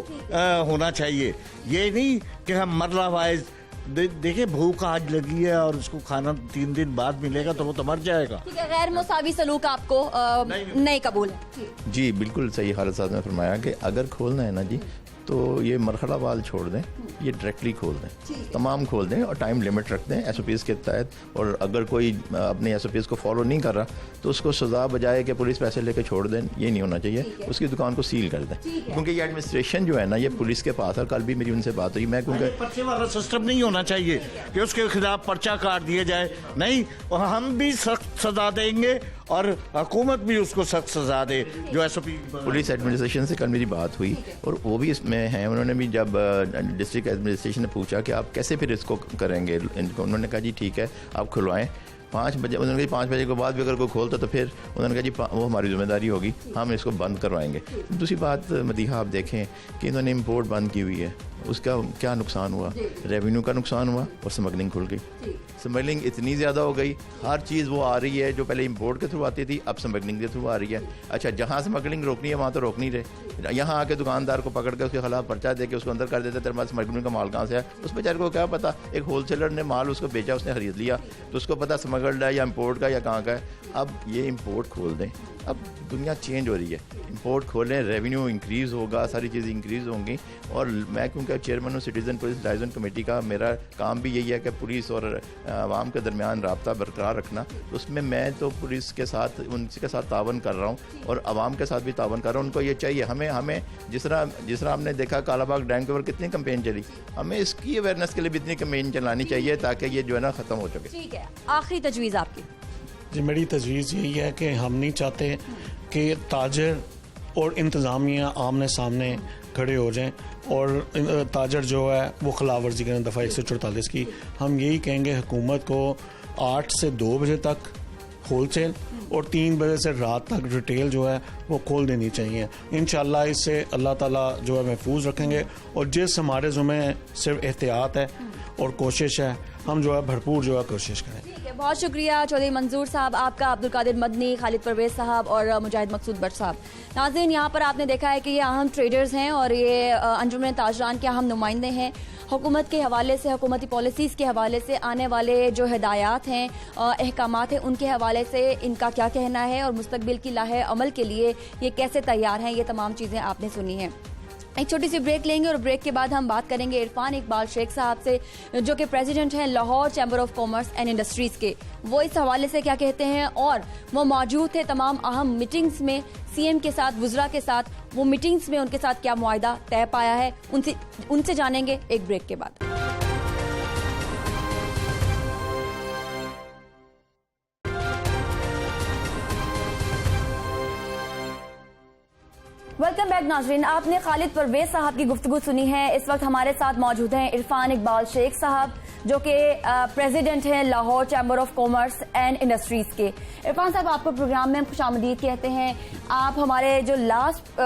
होना चाहिए। ये नहीं कि हम मरला वाइज देखिए, भूख आज लगी है और उसको खाना 3 दिन बाद मिलेगा तो वो तो मर जाएगा। ठीक है, गैर मुसावी सलूक आपको नहीं कबूल है? जी बिल्कुल सही खालिद साहब ने फरमाया कि अगर खोलना है ना जी, तो ये मरहला वाल छोड़ दें, ये डायरेक्टली खोल दें, तमाम खोल दें और टाइम लिमिट रख दें SOPs के तहत। और अगर कोई अपने SOPs को फॉलो नहीं कर रहा तो उसको सजा बजाय कि पुलिस पैसे लेके छोड़ दें, ये नहीं होना चाहिए। उसकी दुकान को सील कर दें, क्योंकि ये एडमिनिस्ट्रेशन जो है ना ये पुलिस के पास है। कल भी मेरी उनसे बात हुई, मैं क्योंकि पर्चे वाला सिस्टम नहीं होना चाहिए कि उसके खिलाफ पर्चा काट दिया जाए। नहीं, हम भी सख्त सजा देंगे और हुकूमत भी उसको सख्त सजा दे जो SOP। पुलिस एडमिनिस्ट्रेशन से कल मेरी बात हुई और वो भी इसमें हैं। उन्होंने भी जब डिस्ट्रिक्ट एडमिनिस्ट्रेशन ने पूछा कि आप कैसे फिर इसको करेंगे, उन्होंने कहा जी ठीक है आप खुलवाएं 5 बजे। उन्होंने कहा 5 बजे के बाद भी अगर कोई खोलता तो फिर उन्होंने कहा जी वो हमारी जिम्मेदारी होगी, हम इसको बंद करवाएंगे। दूसरी बात मदीहा, आप देखें कि इन्होंने इम्पोर्ट बंद की हुई है, उसका क्या नुकसान हुआ? रेवेन्यू का नुकसान हुआ और स्मगलिंग खुल गई। स्मगलिंग इतनी ज़्यादा हो गई, हर चीज़ वो आ रही है जो पहले इंपोर्ट के थ्रू आती थी, अब स्मगलिंग के थ्रू आ रही है। अच्छा, जहाँ स्मगलिंग रोकनी है वहाँ तो रोक नहीं रहे, यहाँ आके दुकानदार को पकड़ के उसके खिलाफ पर्चा दे के उसको अंदर कर देते, तेरे पास स्मगलिंग का माल कहाँ से है। उस बेचारे को क्या पता, एक होलसेलर ने माल उसको बेचा, उसने खरीद लिया तो उसको पता स्मगल्ड है या इम्पोर्ट का या कहाँ का है। अब ये इम्पोर्ट खोल दें, अब दुनिया चेंज हो रही है, इंपोर्ट खोलें, रेवेन्यू इंक्रीज़ होगा, सारी चीज़ें इंक्रीज़ होंगी। और मैं क्योंकि चेयरमैन हूँ सिटीज़न पुलिस लाइजन कमेटी का, मेरा काम भी यही है कि पुलिस और आवाम के दरमियान राब्ता बरकरार रखना। उसमें मैं तो पुलिस के साथ उनके साथ तावन कर रहा हूँ और आवाम के साथ भी तावन कर रहा हूँ। उनको ये चाहिए, हमें जिस तरह हमने देखा कालाबाग डैम के ऊपर कितनी कैंपेन चली, हमें इसकी अवेयरनेस के लिए भी इतनी कैंपेन चलानी चाहिए ताकि ये जो है ना ख़त्म हो सके। ठीक है, आखिरी तजवीज़ आपकी? जी, मेरी तजवीज़ यही है कि हम नहीं चाहते कि ताजर और इंतज़ामिया आमने सामने खड़े हो जाएं और ताजर जो है वो खिलाफ वर्जी करें दफ़ा 144 की। हम यही कहेंगे हुकूमत को 8 से 2 बजे तक होलसेल और 3 बजे से रात तक रिटेल जो है वो खोल देनी चाहिए। इंशाल्लाह इससे अल्लाह ताला जो है महफूज रखेंगे। और जिस हमारे ज़ुम्मे सिर्फ एहतियात है और कोशिश है, हम जो है भरपूर जो है कोशिश करें। ठीक है, बहुत शुक्रिया चौधरी मंजूर साहब आपका, अब्दुल कादिर मदनी, खालिद परवेज साहब और मुजाहिद मकसूद बट साहब। नाज़रीन, यहाँ पर आपने देखा है कि ये अहम ट्रेडर्स हैं और ये अंजुमन ताजरान के अहम नुमाइंदे हैं। हुकूमत के हवाले से, हुकूमती पॉलिसीज़ के हवाले से, आने वाले जो हिदायत हैं, अहकामात हैं, उनके हवाले से इनका क्या कहना है और मुस्तकबिल की लाहे अमल के लिए ये कैसे तैयार हैं, ये तमाम चीज़ें आपने सुनी हैं। एक छोटी सी ब्रेक लेंगे और ब्रेक के बाद हम बात करेंगे इरफान इकबाल शेख साहब से, जो कि प्रेसिडेंट हैं Lahore chamber of commerce and industries के। वो इस हवाले से क्या कहते हैं और वो मौजूद थे तमाम अहम मीटिंग्स में CM के साथ, वुज़रा के साथ, वो मीटिंग्स में उनके साथ क्या मुआहदा तय पाया है, उनसे जानेंगे एक ब्रेक के बाद। वेलकम बैक नाजरीन, आपने खालिद परवेज साहब की गुफ्तगू सुनी है। इस वक्त हमारे साथ मौजूद हैं इरफान इकबाल शेख साहब, जो कि प्रेसिडेंट हैं Lahore chamber of commerce and industries के। इरफान साहब, आपको प्रोग्राम में खुशामदीद कहते हैं। आप हमारे जो लास्ट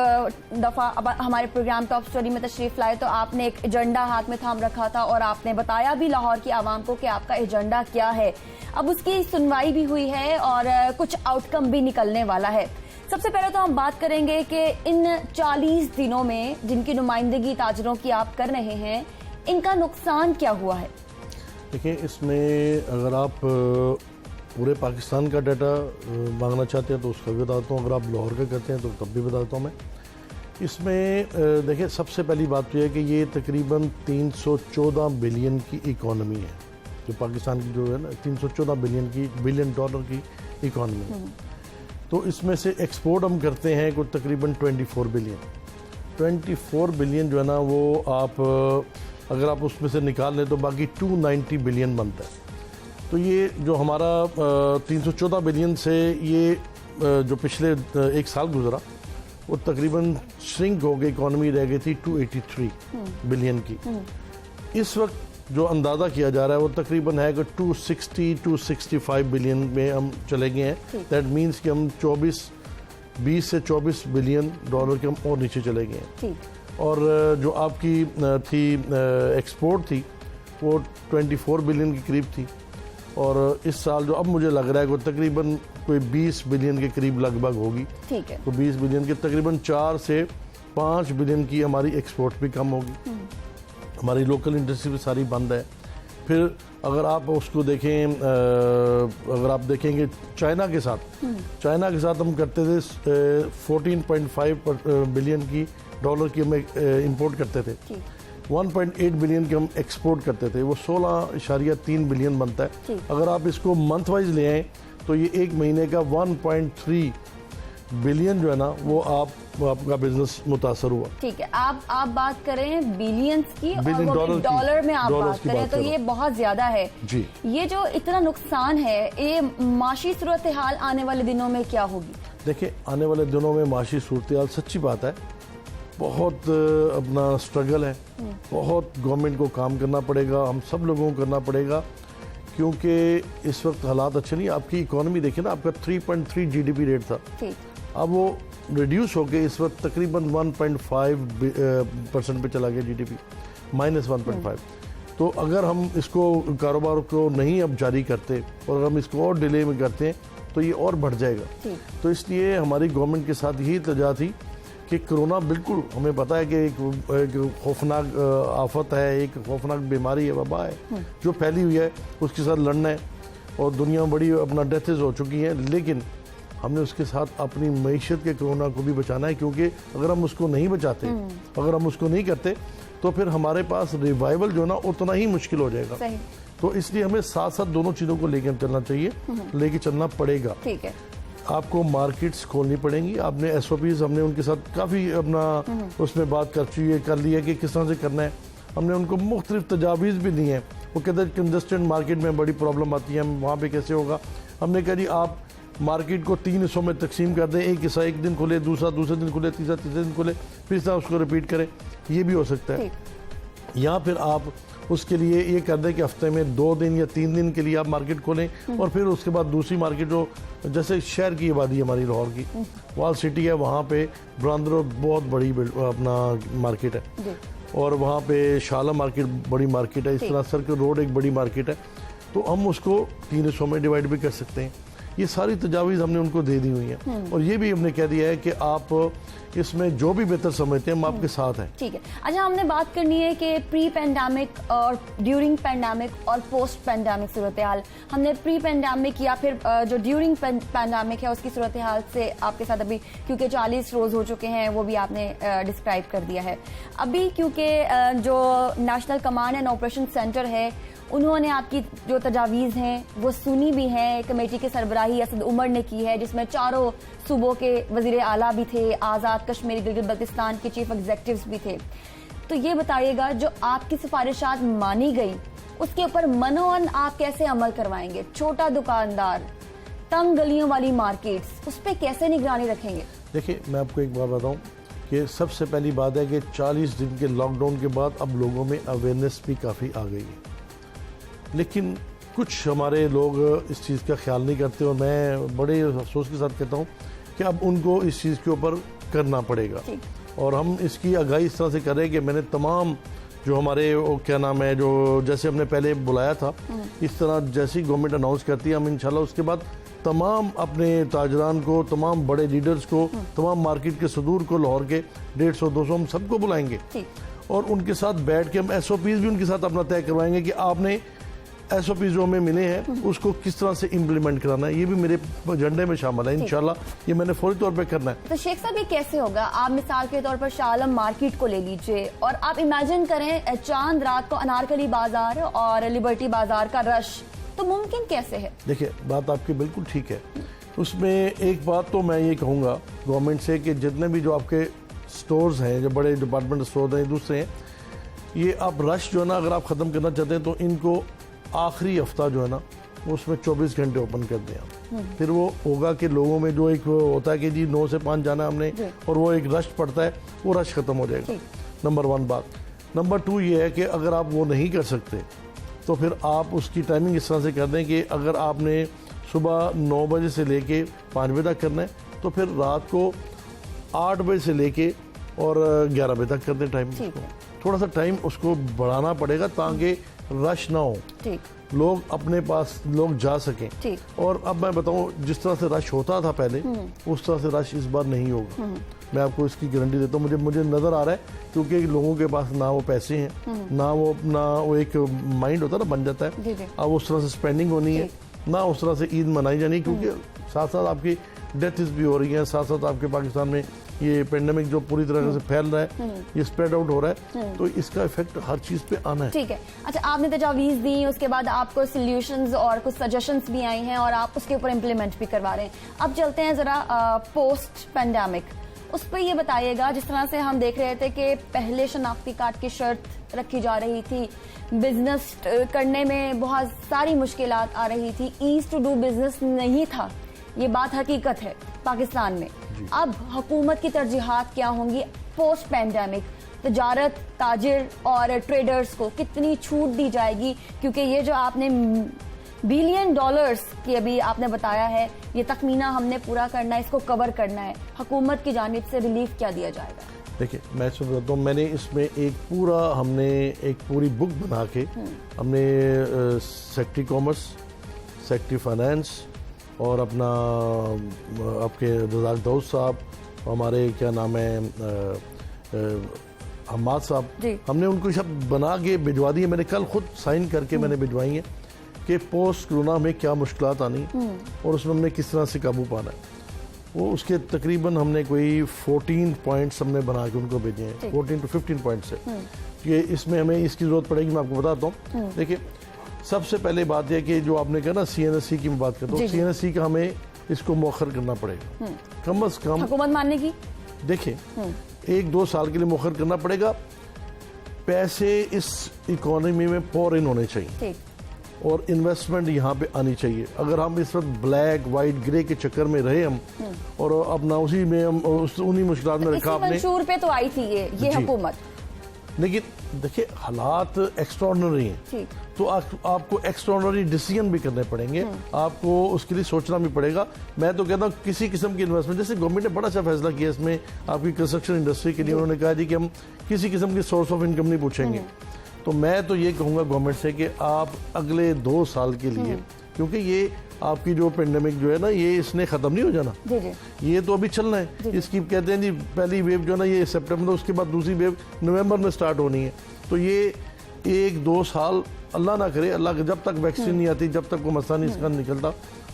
दफ़ा हमारे प्रोग्राम टॉप स्टोरी में तशरीफ़ लाए तो आपने एक एजेंडा हाथ में थाम रखा था और आपने बताया भी लाहौर की आवाम को कि आपका एजेंडा क्या है। अब उसकी सुनवाई भी हुई है और कुछ आउटकम भी निकलने वाला है। सबसे पहले तो हम बात करेंगे कि इन 40 दिनों में जिनकी नुमाइंदगी ताजरों की आप कर रहे हैं, इनका नुकसान क्या हुआ है? देखिए, इसमें अगर आप पूरे पाकिस्तान का डाटा मांगना चाहते हैं तो उसका भी बताता हूँ, अगर आप लाहौर का करते हैं तो तब भी बताता हूँ मैं। इसमें देखिए, सबसे पहली बात तो यह है कि ये तकरीबन 314 बिलियन की इकॉनमी है, जो पाकिस्तान की जो है ना 314 बिलियन डॉलर की इकॉनमी है। तो इसमें से एक्सपोर्ट हम करते हैं कुछ तकरीबन 24 बिलियन जो है ना, वो आप अगर आप उसमें से निकाल लें तो बाकी 290 बिलियन बनता है। तो ये जो हमारा 314 बिलियन से ये जो पिछले एक साल गुजरा वो तकरीबन श्रिंक हो गई, इकॉनमी रह गई थी 283 बिलियन की। इस वक्त जो अंदाज़ा किया जा रहा है वो तकरीबन है कि 265 बिलियन में हम चले गए हैं। दैट मीन्स कि हम 20 से 24 बिलियन डॉलर के हम और नीचे चले गए हैं। और जो आपकी थी एक्सपोर्ट थी वो 24 बिलियन के करीब थी, और इस साल जो अब मुझे लग रहा है वो तकरीबन कोई 20 बिलियन के करीब लगभग होगी। ठीक है। तो 20 बिलियन के तकरीबन 4 से 5 बिलियन की हमारी एक्सपोर्ट भी कम होगी। हमारी लोकल इंडस्ट्री भी सारी बंद है। फिर अगर आप उसको देखें, अगर आप देखेंगे चाइना के साथ हम करते थे 14.5 बिलियन की डॉलर की हम इंपोर्ट करते थे, 1.8 बिलियन के हम एक्सपोर्ट करते थे, वो 16.3 बिलियन बनता है। अगर आप इसको मंथ वाइज ले आए तो ये एक महीने का 1.3 बिलियन जो है ना वो आपका बिजनेस मुतासर हुआ। ठीक है, आप बात करें बिलियंस की बिलियन और वो डॉलर में आप बात करें तो ये बहुत ज्यादा है जी। ये जो इतना नुकसान है, ये माशी सूरत हाल आने वाले दिनों में क्या होगी? देखिए, आने वाले दिनों में माशी सूरत हाल सच्ची बात है बहुत अपना स्ट्रगल है, बहुत गवर्नमेंट को काम करना पड़ेगा, हम सब लोगों को करना पड़ेगा, क्योंकि इस वक्त हालात अच्छे नहीं। आपकी इकोनॉमी देखिए ना, आपका 3.3 जीडीपी रेट था, अब वो रिड्यूस होकर इस वक्त तकरीबन 1.5% पे चला गया जीडीपी, -1.5। तो अगर हम इसको कारोबार को नहीं अब जारी करते और हम इसको और डिले में करते हैं तो ये और बढ़ जाएगा। तो इसलिए हमारी गवर्नमेंट के साथ यही इल्तिजा थी कि कोरोना बिल्कुल हमें पता है कि एक खौफनाक आफत है, एक खौफनाक बीमारी है, वबा है जो फैली हुई है, उसके साथ लड़ना है और दुनिया में बड़ी अपना डेथेज हो चुकी हैं, लेकिन हमने उसके साथ अपनी मईशत के कोरोना को भी बचाना है, क्योंकि अगर हम उसको नहीं बचाते, अगर हम उसको नहीं करते तो फिर हमारे पास रिवाइवल जो ना उतना ही मुश्किल हो जाएगा। सही। तो इसलिए हमें साथ साथ दोनों चीज़ों को लेकर चलना चाहिए, लेके चलना पड़ेगा। ठीक है। आपको मार्केट्स खोलनी पड़ेंगी। आपने एसओपीज हमने उनके साथ काफ़ी अपना उसमें बात कर ली है कि किस तरह से करना है। हमने उनको मुख्तलिफ तजावीज़ भी दी हैं। वो कहते हैं कंजस्टेड मार्केट में बड़ी प्रॉब्लम आती है, वहाँ पे कैसे होगा। हमने कहा जी आप मार्केट को 3 हिस्सों में तकसीम कर दें, एक हिस्सा एक दिन खुले, दूसरे दिन खुले, तीसरे दिन खुले, फिर से उसको रिपीट करें, ये भी हो सकता है। या फिर आप उसके लिए ये कर दें कि हफ्ते में 2 दिन या 3 दिन के लिए आप मार्केट खोलें और फिर उसके बाद दूसरी मार्केट जो जैसे शहर की आबादी हमारी लाहौर की वाल सिटी है, वहाँ पे ब्रांदर रोड बहुत बड़ी अपना मार्केट है और वहाँ पे शाला मार्केट बड़ी मार्केट है, इस तरह सर्कल रोड एक बड़ी मार्केट है। तो हम उसको 3 हिस्सों में डिवाइड भी कर सकते हैं। ये सारी तजावीज़ हमने उनको दे दी हुई हैं और ये भी हमने कह दिया है कि आप इसमें जो भी बेहतर समझते हैं हम आपके साथ हैं। ठीक है। अच्छा, हमने बात करनी है कि प्री पैंडेमिक और ड्यूरिंग पैंडेमिक और पोस्ट पैंडेमिक सूरत हाल। हमने प्री पैंडेमिक या फिर जो ड्यूरिंग पैंडेमिक है उसकी सूरत हाल से आपके साथ अभी, क्योंकि 40 रोज हो चुके हैं, वो भी आपने डिस्क्राइब कर दिया है। अभी क्योंकि जो national command and operation centre है उन्होंने आपकी जो तजावीज़ हैं वो सुनी भी हैं। कमेटी के सरबराही असद उमर ने की है, जिसमें चारों सूबों के वजीर आला भी थे, आज़ाद कश्मीर गिलगित बल्तिस्तान के चीफ एग्जीक्यूटिव्स भी थे। तो ये बताइएगा, जो आपकी सिफारिशात मानी गई उसके ऊपर मनोअन आप कैसे अमल करवाएंगे? छोटा दुकानदार, तंग गलियों वाली मार्केट्स, उस पर कैसे निगरानी रखेंगे? देखिए, मैं आपको एक बात बताऊं कि सबसे पहली बात है कि 40 दिन के लॉकडाउन के बाद अब लोगों में अवेयरनेस भी काफ़ी आ गई है, लेकिन कुछ हमारे लोग इस चीज़ का ख्याल नहीं करते और मैं बड़े अफसोस के साथ कहता हूँ कि अब उनको इस चीज़ के ऊपर करना पड़ेगा। और हम इसकी आगाही इस तरह से कर रहे हैं कि मैंने तमाम जो हमारे वो क्या नाम है, जो जैसे हमने पहले बुलाया था, इस तरह जैसी गवर्नमेंट अनाउंस करती है हम इंशाल्लाह उसके बाद तमाम अपने ताजरान को, तमाम बड़े लीडर्स को, तमाम मार्केट के सदूर को, लाहौर के 150-200 हम सबको बुलाएंगे और उनके साथ बैठ के हम SOPs भी उनके साथ अपना तय करवाएंगे कि आपने SOPs जो हमें मिले हैं उसको किस तरह से इम्प्लीमेंट कराना है। ये भी मेरे एजेंडे में शामिल है। इंशाल्लाह ये मैंने फौरी तौर पे करना है। तो शेख साहब ये कैसे होगा? आप मिसाल के तौर पर शाह आलम मार्केट को ले लीजिए और आप इमेजिन करें चांद रात को अनारकली बाजार और लिबर्टी बाजार का रश, तो मुमकिन कैसे है? देखिए बात आपकी बिल्कुल ठीक है। उसमें एक बात तो मैं ये कहूँगा गवर्नमेंट से कि जितने भी जो आपके स्टोर्स हैं, जो बड़े डिपार्टमेंट स्टोर हैं, दूसरे हैं, ये आप रश जो है ना अगर आप ख़त्म करना चाहते हैं तो इनको आखिरी हफ्ता जो है ना उसमें 24 घंटे ओपन कर दें आप। फिर वो होगा कि लोगों में जो एक होता है कि जी 9 से 5 जाना हमने और वो एक रश पड़ता है, वो रश ख़त्म हो जाएगा। नंबर 1 बात। नंबर 2 ये है कि अगर आप वो नहीं कर सकते तो फिर आप उसकी टाइमिंग इस तरह से कर दें कि अगर आपने सुबह 9 बजे से लेके 5 बजे तक करना है तो फिर रात को 8 बजे से लेके और 11 बजे तक कर दें टाइम। थोड़ा सा टाइम उसको बढ़ाना पड़ेगा ताकि रश ना हो, लोग अपने पास लोग जा सकें। और अब मैं बताऊं जिस तरह से रश होता था पहले उस तरह से रश इस बार नहीं होगा। मैं आपको इसकी गारंटी देता हूँ। मुझे नज़र आ रहा है क्योंकि लोगों के पास ना वो पैसे हैं, ना वो एक माइंड होता है ना बन जाता है। अब उस तरह से स्पेंडिंग होनी है, ना उस तरह से ईद मनाई जानी, क्योंकि साथ साथ आपकी डेथ्स भी हो रही हैं, साथ साथ आपके पाकिस्तान में ये पेंडेमिक जो पूरी तरह से फैल रहा है, ये स्प्रेड आउट हो रहा है, तो इसका इफेक्ट हर चीज पे आना है। ठीक है। अच्छा, आपने तजावीज़ दी, उसके बाद आपको सॉल्यूशंस और कुछ सजेशंस भी आई हैं और आप उसके ऊपर इम्प्लीमेंट भी करवा रहे हैं। अब चलते हैं जरा पोस्ट पेंडेमिक, उस पर ये बताइएगा। जिस तरह से हम देख रहे थे कि पहले शनाख्ती कार्ड की शर्त रखी जा रही थी, बिजनेस करने में बहुत सारी मुश्किलात आ रही थी, ईज टू डू बिजनेस नहीं था, ये बात हकीकत है पाकिस्तान में। अब हुकूमत की तरजीहात क्या होंगी पोस्ट पेंडेमिक? तजारत, ताजिर और ट्रेडर्स को कितनी छूट दी जाएगी? क्योंकि ये जो आपने बिलियन डॉलर्स की अभी आपने बताया है, ये तखमीना हमने पूरा करना है, इसको कवर करना है, हुकूमत की जानिब से रिलीफ क्या दिया जाएगा? देखिए मैं इसमें बताता हूँ, मैंने इसमें हमने एक पूरी बुक बना के हमने सेक्रेटरी कॉमर्स, सेक्रेटरी फाइनेंस और अपना आपके रज़ाक दाऊद साहब, हमारे क्या नाम है हम्माद साहब, हमने उनको सब बना के भिजवा दी है। मैंने कल खुद साइन करके मैंने भिजवाई है कि पोस्ट कोरोना में क्या मुश्किलात आनी और उसमें हमने किस तरह से काबू पाना है। वो उसके तकरीबन हमने कोई 14 पॉइंट्स हमने बना के उनको भेजे हैं, 14 to 15 पॉइंट्स है कि इसमें हमें इसकी ज़रूरत पड़ेगी। मैं आपको बताता हूँ। देखिए सबसे पहले बात यह कि जो आपने कहा ना CNSE की मैं बात करता हूँ, CNSE का हमें इसको मौखर करना पड़ेगा, कम अज कम हुकूमत मानने की। देखिए 1-2 साल के लिए मौखर करना पड़ेगा। पैसे इस इकोनॉमी में पोर इन होने चाहिए और इन्वेस्टमेंट यहाँ पे आनी चाहिए। अगर हम इस वक्त ब्लैक वाइट ग्रे के चक्कर में रहे हम और अपना उसी में हम उन्हीं मुश्किलात में रखा आपने, मंशूर पे तो आई थी ये हुकूमत, लेकिन देखिए हालात एक्स्ट्राऑर्डिनरी हैं तो आपको एक्स्ट्राऑर्डिनरी डिसीजन भी करने पड़ेंगे, आपको उसके लिए सोचना भी पड़ेगा। मैं तो कहता हूँ किसी किस्म की इन्वेस्टमेंट, जैसे गवर्नमेंट ने बड़ा अच्छा फैसला किया इसमें आपकी कंस्ट्रक्शन इंडस्ट्री के लिए, उन्होंने कहा जी कि हम किसी किस्म की सोर्स ऑफ इनकम नहीं पूछेंगे। तो मैं तो ये कहूँगा गवर्नमेंट से कि आप अगले 2 साल के लिए, क्योंकि ये आपकी जो पेंडेमिक जो है ना ये इसने ख़त्म नहीं हो जाना, ये तो अभी चलना है। इसकी कहते हैं जी पहली वेव जो है ना ये सितंबर, उसके बाद दूसरी वेव नवंबर में स्टार्ट होनी है। तो ये 1-2 साल अल्लाह ना करे, अल्लाह जब तक वैक्सीन नहीं आती, जब तक वो मसला नहीं इसका निकलता,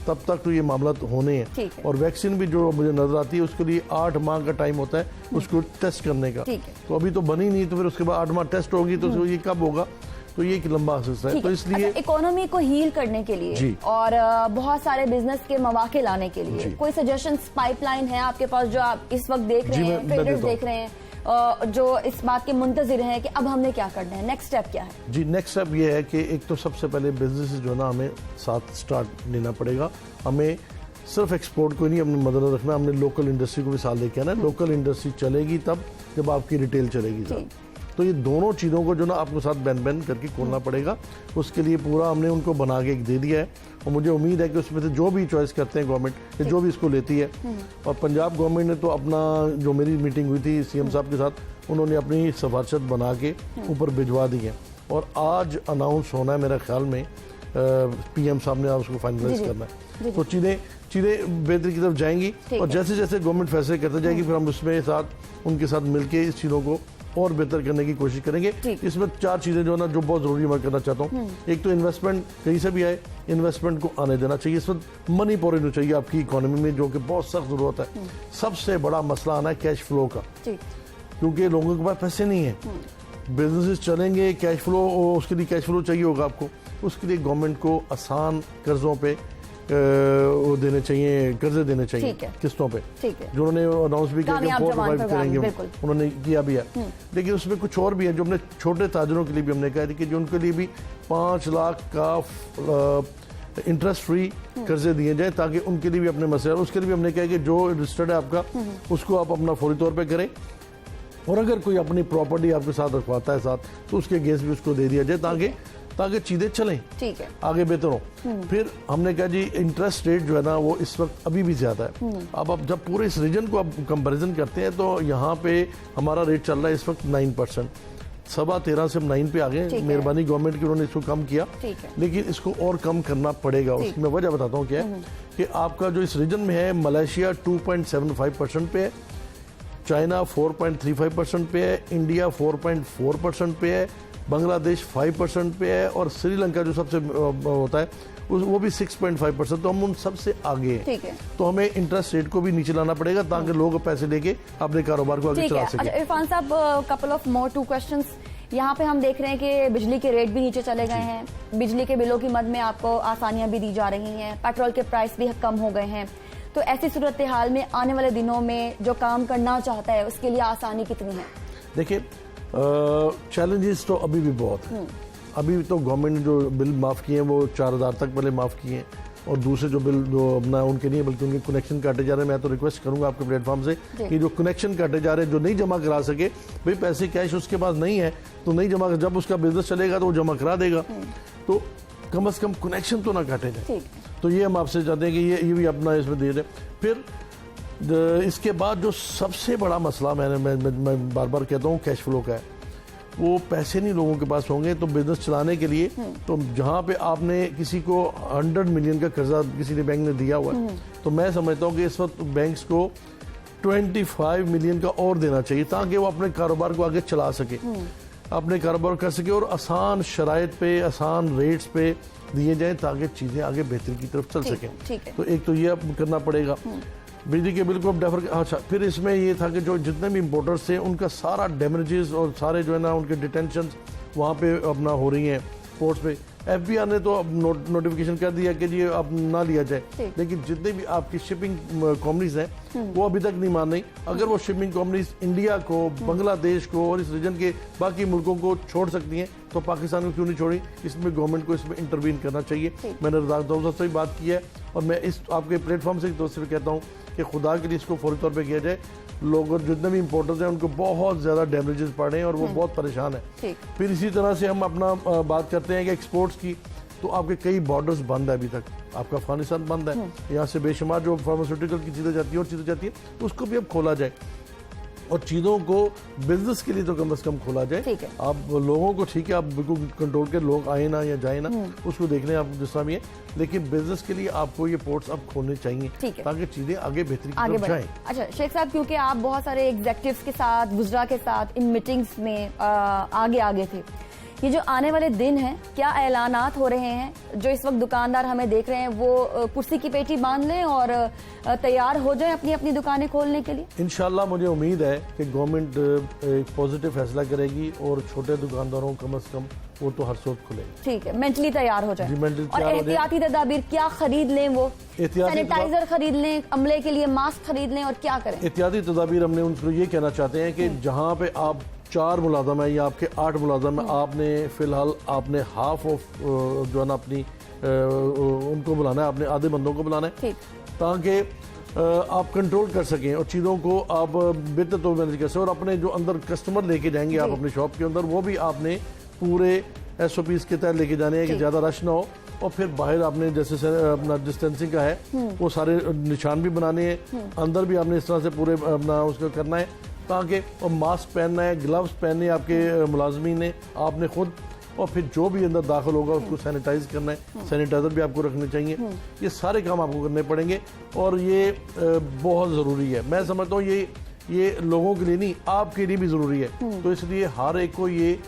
तब तक तो ये मामला तो होने हैं। और वैक्सीन भी जो मुझे नजर आती है उसके लिए 8 माह का टाइम होता है उसको टेस्ट करने का, तो अभी तो बनी नहीं, तो फिर उसके बाद 8 माह टेस्ट होगी, तो ये कब होगा? तो ये एक लंबा सिलसिला है। तो इसलिए इकोनॉमी को हील करने के लिए और बहुत सारे बिजनेस के मौके लाने के लिए कोई सजेशंस पाइपलाइन है आपके पास जो आप इस वक्त देख रहे हैं, ट्रेडर्स देख रहे हैं, जो इस बात के मुंतजिर हैं कि अब हमने क्या करना है, नेक्स्ट स्टेप क्या है? जी नेक्स्ट स्टेप ये है कि एक तो सबसे पहले बिजनेस जो ना हमें साथ स्टार्ट लेना पड़ेगा। हमें सिर्फ एक्सपोर्ट को नहीं अपने मदद रखना, हमने लोकल इंडस्ट्री को भी साथ लेके आना है। लोकल इंडस्ट्री चलेगी तब जब आपकी रिटेल चलेगी साथ। तो ये दोनों चीज़ों को जो ना आपको साथ बैन करके खोलना पड़ेगा। उसके लिए पूरा हमने उनको बना के दे दिया है और मुझे उम्मीद है कि उसमें से जो भी चॉइस करते हैं गवर्नमेंट, जो भी इसको लेती है, और पंजाब गवर्नमेंट ने तो अपना जो मेरी मीटिंग हुई थी CM साहब के साथ, उन्होंने अपनी सिफारिशत बना के ऊपर भिजवा दी है और आज अनाउंस होना है मेरे ख्याल में, PM साहब ने उसको फाइनलाइज करना है। तो चीज़ें बेहतरी की तरफ जाएंगी और जैसे जैसे गवर्नमेंट फैसले करते जाएगी फिर हम उसमें साथ उनके साथ मिलके इस चीज़ों को और बेहतर करने की कोशिश करेंगे। ठीक। इसमें 4 चीजें जो है ना जो बहुत जरूरी मैं करना चाहता हूँ। एक तो इन्वेस्टमेंट कहीं से भी आए, इन्वेस्टमेंट को आने देना चाहिए। इस वक्त मनी पोरिंग होनी चाहिए आपकी इकोनॉमी में, जो कि बहुत सख्त जरूरत है। सबसे बड़ा मसला आना है कैश फ्लो का, ठीक। क्योंकि लोगों के पास पैसे नहीं है। बिजनेसेस चलेंगे, कैश फ्लो, उसके लिए कैश फ्लो चाहिए होगा आपको। उसके लिए गवर्नमेंट को आसान कर्जों पे वो देने चाहिए, कर्जे देने चाहिए ठीक है। किस्तों पे, ठीक है। जो उन्होंने अनाउंस भी किया कि कामयाब 4 जवान रिवाइव प्रोग्राम, करेंगे, बिल्कुल। उन्होंने किया भी है। लेकिन उसमें कुछ और भी है जो हमने छोटे ताजरों के लिए भी हमने कहा था कि जो उनके लिए भी 5 लाख का इंटरेस्ट फ्री कर्जे दिए जाए, ताकि उनके लिए भी अपने मसले, और उसके लिए भी हमने कहा कि जो रजिस्टर्ड है आपका उसको आप अपना फौरी तौर पर करें, और अगर कोई अपनी प्रॉपर्टी आपके साथ रखवाता है साथ, तो उसके अगेंस्ट भी उसको दे दिया जाए, ताकि चीजें चलें, ठीक है, आगे बेहतर हो। फिर हमने कहा जी इंटरेस्ट रेट जो है ना वो इस वक्त अभी भी ज्यादा है। अब जब पूरे इस रीजन को आप कंपैरिजन करते हैं तो यहाँ पे हमारा रेट चल रहा है इस वक्त 9%, 13.5 से हम 9 पे आ ठीक गए। है। मेहरबानी गवर्नमेंट की, उन्होंने इसको कम किया, ठीक है। लेकिन इसको और कम करना पड़ेगा। ठीक। उसकी मैं वजह बताता हूँ क्या है कि आपका जो इस रीजन में है, मलेशिया 2.75% पे है, चाइना 4.35% पे है, इंडिया 4.4% पे है, बांग्लादेश 5% पे है, और श्रीलंका जो सबसे होता है वो भी 6.5%। तो हम उन सबसे आगे हैं। ठीक है। तो हमें इंटरेस्ट रेट को भी नीचे लाना पड़ेगा, ताकि लोग पैसे लेके अपने कारोबार को आगे ठीक चला है। सकें। अच्छा इरफान साहब, कपल ऑफ मोर 2 क्वेश्चंस। यहाँ पे हम देख रहे हैं कि बिजली के रेट भी नीचे चले गए हैं, बिजली के बिलों की मद में आपको आसानियां भी दी जा रही हैं, पेट्रोल के प्राइस भी कम हो गए हैं। तो ऐसी सूरत हाल में आने वाले दिनों में जो काम करना चाहता है उसके लिए आसानी कितनी है? देखिए चैलेंजेस तो अभी भी बहुत हैं। अभी तो गवर्नमेंट ने जो बिल माफ़ किए हैं वो 4000 तक पहले माफ़ किए हैं, और दूसरे जो बिल जो अपना उनके नहीं बल्कि उनके कनेक्शन काटे जा रहे हैं। मैं तो रिक्वेस्ट करूंगा आपके प्लेटफॉर्म से कि जो कनेक्शन काटे जा रहे हैं, जो नहीं जमा करा सके, भाई पैसे कैश उसके पास नहीं है तो नहीं जमा, जब उसका बिजनेस चलेगा तो वो जमा करा देगा, तो कम से कम कनेक्शन तो ना काटे जाए। तो ये हम आपसे चाहते हैं कि ये भी अपना इसमें दे दें। फिर इसके बाद जो सबसे बड़ा मसला मैं बार बार कहता हूँ कैश फ्लो का है। वो पैसे नहीं लोगों के पास होंगे तो बिजनेस चलाने के लिए, तो जहाँ पे आपने किसी को 100 मिलियन का कर्जा किसी ने बैंक ने दिया हुआ है, तो मैं समझता हूँ कि इस वक्त बैंक्स को 25 मिलियन का और देना चाहिए, ताकि वो अपने कारोबार को आगे चला सके, अपने कारोबार कर सके, और आसान शराइत पे, आसान रेट्स पे दिए जाए, ताकि चीजें आगे बेहतरी की तरफ चल सकें। तो एक तो ये अब करना पड़ेगा। बिजली के बिल को अब डेफर। अच्छा, फिर इसमें ये था कि जो जितने भी इम्पोर्टर्स थे उनका सारा डैमेजेस और सारे जो है ना उनके डिटेंशन वहाँ पे अपना हो रही हैं पोर्ट्स पे। एफबीआर ने तो अब नोटिफिकेशन कर दिया कि जी अब ना लिया जाए, लेकिन जितने भी आपकी शिपिंग कंपनीज हैं वो अभी तक नहीं मान रही। अगर वो शिपिंग कंपनीज इंडिया को, बांग्लादेश को और इस रीजन के बाकी मुल्कों को छोड़ सकती हैं, तो पाकिस्तान को क्यों नहीं छोड़ी? इसमें गवर्नमेंट को इसमें इंटरवीन करना चाहिए। मैंने रज़ाक दौलत से भी बात की है, और मैं इस आपके प्लेटफॉर्म से दोस्त से भी कहता हूँ कि खुदा के लिए इसको फौरी तौर पे किया जाए। लोग जितने भी इंपोर्टर्स हैं उनको बहुत ज़्यादा डैमेजेस पड़े हैं और वो बहुत परेशान है। फिर इसी तरह से हम अपना बात करते हैं कि एक्सपोर्ट्स की, तो आपके कई बॉर्डर्स बंद है अभी तक। आपका अफगानिस्तान बंद है, यहाँ से बेशुमार जो फार्मास्यूटिकल की चीज़ें जाती हैं और चीज़ें जाती हैं, उसको भी अब खोला जाए, और चीज़ों को बिजनेस के लिए तो कम से कम खोला जाए। आप लोगों को ठीक है, आप बिल्कुल कंट्रोल के लोग आए ना या जाए ना, उसको देख लें आप जिस तरह भी है, लेकिन बिजनेस के लिए आपको ये पोर्ट्स अब खोलने चाहिए, ताकि चीजें आगे बेहतरी की तरफ जाएं। अच्छा शेख साहब, क्योंकि आप बहुत सारे एग्जेक्टिव्स के साथ, वुज़रा के साथ इन मीटिंग्स में आगे थे, ये जो आने वाले दिन हैं, क्या ऐलानात हो रहे हैं जो इस वक्त दुकानदार हमें देख रहे हैं वो कुर्सी की पेटी बांध लें और तैयार हो जाएं अपनी अपनी दुकानें खोलने के लिए? इंशाल्लाह मुझे उम्मीद है कि गवर्नमेंट एक पॉजिटिव फैसला करेगी और छोटे दुकानदारों कम से कम वो तो हर सूरत खुलेंगे। ठीक है, मेंटली तैयार हो जाए। और एहतियाती तदाबीर क्या खरीद लें? वो सैनिटाइजर खरीद लें, अमले के लिए मास्क खरीद लें, और क्या करें? एहतियाती तदाबीर हमने उनको ये कहना चाहते हैं कि जहाँ पे आप 4 मुलाजम है या आपके 8 मुलाजम है, आपने फिलहाल आपने हाफ ऑफ जो है ना अपनी उनको बुलाना है, आपने आधे बंदों को बुलाना है, ताकि आप कंट्रोल कर सकें और चीज़ों को आप बेहतर तो मैनेज कर सकें। और अपने जो अंदर कस्टमर लेके जाएंगे आप अपनी शॉप के अंदर, वो भी आपने पूरे SOPs के तहत लेके जाने हैं कि ज़्यादा रश ना हो। और फिर बाहर आपने जैसे अपना डिस्टेंसिंग का है वो सारे निशान भी बनाने हैं, अंदर भी आपने इस तरह से पूरे अपना उसका करना है, ताकि मास्क पहनना है, ग्लव्स पहनने आपके मुलाजमीन ने, आपने खुद, और फिर जो भी अंदर दाखिल होगा उसको सैनिटाइज करना है, सैनिटाइजर भी आपको रखने चाहिए। ये सारे काम आपको करने पड़ेंगे और ये बहुत ज़रूरी है। मैं समझता हूँ ये ये लोगों के लिए नहीं, आपके लिए भी ज़रूरी है। तो इसलिए हर एक को ये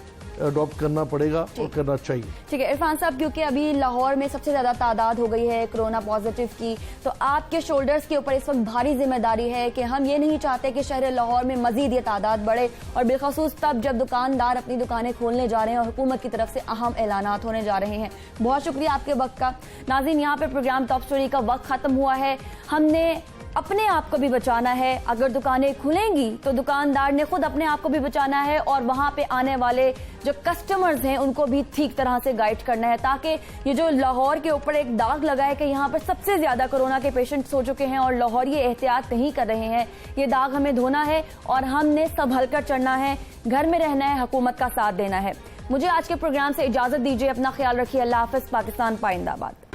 अडॉप्ट करना पड़ेगा और करना चाहिए। ठीक है इरफान साहब, क्योंकि अभी लाहौर में सबसे ज्यादा तादाद हो गई है कोरोना पॉजिटिव की, तो आपके शोल्डर्स के ऊपर इस वक्त भारी जिम्मेदारी है कि हम ये नहीं चाहते कि शहर लाहौर में मजीद ये तादाद बढ़े, और बिलखसूस तब जब दुकानदार अपनी दुकानें खोलने जा रहे हैं और हुकूमत की तरफ से अहम ऐलानात होने जा रहे हैं। बहुत शुक्रिया आपके वक्त का। नाज़रीन, यहाँ पे प्रोग्राम टॉप स्टोरी का वक्त खत्म हुआ है। हमने अपने आप को भी बचाना है, अगर दुकानें खुलेंगी तो दुकानदार ने खुद अपने आप को भी बचाना है, और वहां पे आने वाले जो कस्टमर्स हैं उनको भी ठीक तरह से गाइड करना है, ताकि ये जो लाहौर के ऊपर एक दाग लगा है कि यहाँ पर सबसे ज्यादा कोरोना के पेशेंट्स हो चुके हैं और लाहौर ये एहतियात नहीं कर रहे हैं, ये दाग हमें धोना है और हमने संभल कर चढ़ना है, घर में रहना है, हुकूमत का साथ देना है। मुझे आज के प्रोग्राम से इजाजत दीजिए, अपना ख्याल रखिए, अल्लाह हाफिज, पाकिस्तान पाइंदाबाद।